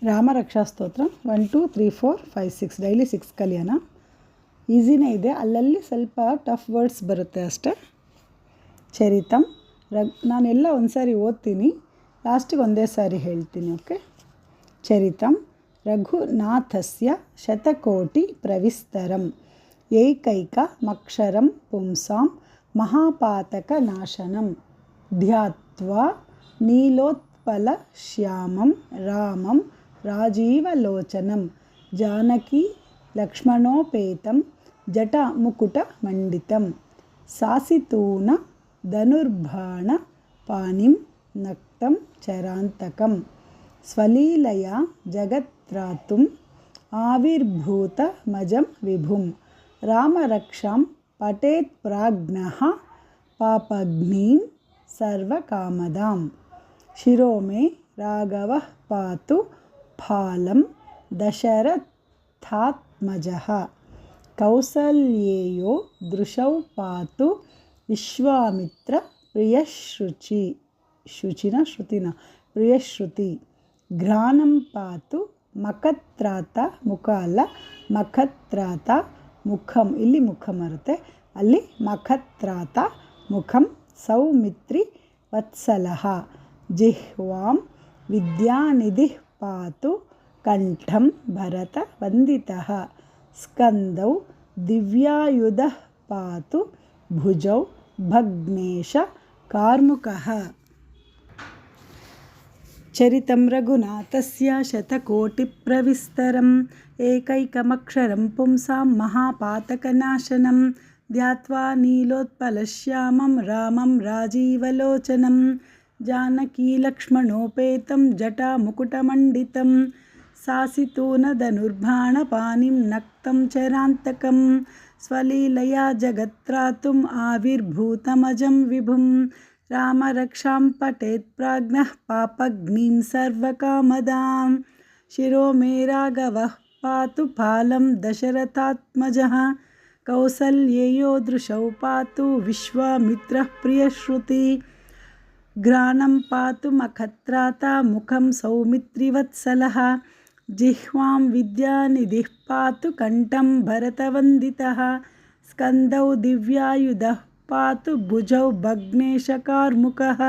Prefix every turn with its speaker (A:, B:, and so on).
A: ರಾಮರಕ್ಷಾ ಸ್ತೋತ್ರ 1 2 3 4 5 6 ಡೈಲಿ 6 ಕಲಿಯೋಣ. ಈಸಿನೇ ಇದೆ, ಅಲ್ಲಲ್ಲಿ ಸ್ವಲ್ಪ ಟಫ್ ವರ್ಡ್ಸ್ ಬರುತ್ತೆ ಅಷ್ಟೇ. ಚರಿತಂ ನಾನೆಲ್ಲ ಒಂದು ಸಾರಿ ಓದ್ತೀನಿ, ಲಾಸ್ಟಿಗೆ ಒಂದೇ ಸಾರಿ ಹೇಳ್ತೀನಿ. ಓಕೆ. ಚರಿತಂ ರಘುನಾಥಸ್ಯ ಶತಕೋಟಿ ಪ್ರವಿಸ್ತರಂ ಏಕೈಕಮಕ್ಷರಂ ಪುಂಸಾಂ ಮಹಾಪಾತಕನಾಶನಂ ಧ್ಯಾತ್ವಾ ನೀಲೋತ್ಪಲಶ್ಯಾಮಂ ರಾಮಂ ರಾಜೀವಲೋಚನಂ ಜಾನಕಿ ಲಕ್ಷ್ಮಣೋಪೇತಂ ಜಟಾಮುಕುಟಮಂಡಿತಂ ಸಾಸಿತೂನ ಧನುರ್ಬಾಣ ಪಾಣಿಂ ನಕ್ತಂ ಚರಾಂತಕಂ ಸ್ವಲೀಲಯಾ ಜಗತ್ರಾತುಂ ಆವಿರ್ಭೂತಮಜಂ ವಿಭುಂ ರಾಮರಕ್ಷಾಂ ಪಠೇತ್ ಪ್ರಾಜ್ಞಃ ಪಾಪಘ್ನೀಂ ಸರ್ವಕಾಮದಾಂ ಶಿರೋ ಮೇ ರಾಘವಃ ಪಾತು ಫಾಲಂ ದಶರಥಾತ್ಮಜಃ ಕೌಸಲ್ಯೇಯೋ ದೃಶೌ ಪಾತು ವಿಶ್ವಾಮಿತ್ರ ಪ್ರಿಯಶ್ರುತಿ ಘ್ರಾಣಂ ಪಾತು ಮಖತ್ರಾತ ಮುಖ ಅಲ್ಲ, ಮಖತ್ರಾತ ಮುಖಂ, ಇಲ್ಲಿ ಮುಖಂ ಬರುತ್ತೆ, ಅಲ್ಲಿ ಮಖತ್ರಾತ ಮುಖಂ ಸೌಮಿತ್ರಿ ವತ್ಸಲಃ ಜಿಹ್ವಾಂ ವಿದ್ಯಾನಿಧಿಃ ಪಾತು ಕಂಠಂ ಭರತ ವಂದಿತಃ ಸ್ಕಂದೌ ದಿವ್ಯಾಯುಧಃ ಪಾತು ಭುಜೌ ಭಗ್ನೇಶ ಕಾರ್ಮುಕಃ. ಚರಿತಂ ರಘುನಾಥಸ್ಯ ಶತಕೋಟಿಪ್ರವಿಸ್ತರಂ ಏಕೈಕಮಕ್ಷರಂ ಪುಂಸಾಂ ಮಹಾಪಾತಕನಾಶನಂ ಧ್ಯಾತ್ವಾ ನೀಲೋತ್ಪಲಶ್ಯಾಮಂ ರಾಮಂ ರಾಜೀವಲೋಚನಂ ಜಾನಕಿ ಲಕ್ಷ್ಮಣೋಪೇತಂ ಜಟಾಮುಕುಟಮಂಡಿತಂ ಸಾಸಿತೂನಧನುರ್ಬಾಣಪಾಣಿಂ ನಕ್ತಂ ಚರಾಂತಕಂ ಸ್ವಲೀಲಯಾ ಜಗತ್ರಾತುಂ ಆವಿರ್ಭೂತಮಜಂ ವಿಭುಂ ರಾಮರಕ್ಷಾಂ ಪಠೇತ್ ಪ್ರಾಜ್ಞಃ ಪಾಪಘ್ನೀಂ ಸರ್ವಕಾಮದಾಂ ಶಿರೋ ಮೇ ರಾಘವಃ ಪಾತು ಫಾಲಂ ದಶರಥಾತ್ಮಜಃ ಕೌಸಲ್ಯೇಯೋ ದೃಶೌ ಪಾತು ವಿಶ್ವಾಮಿತ್ರಃ ಪ್ರಿಯಶ್ರುತಿ ಘ್ರಾಣಂ ಪಾತು ಮಖತ್ರಾತ ಮುಖಂ ಸೌಮಿತ್ರಿವತ್ಸಲಃ ಜಿಹ್ವಾಂ ವಿದ್ಯಾನಿಧಿಃ ಪಾತು ಕಂಠಂ ಭರತವಂದಿತಃ ಸ್ಕಂದೌ ದಿವ್ಯಾಯುಧಃ ಪಾತು ಭುಜೌ ಭಗ್ನೇಶಕಾರ್ಮುಕಃ.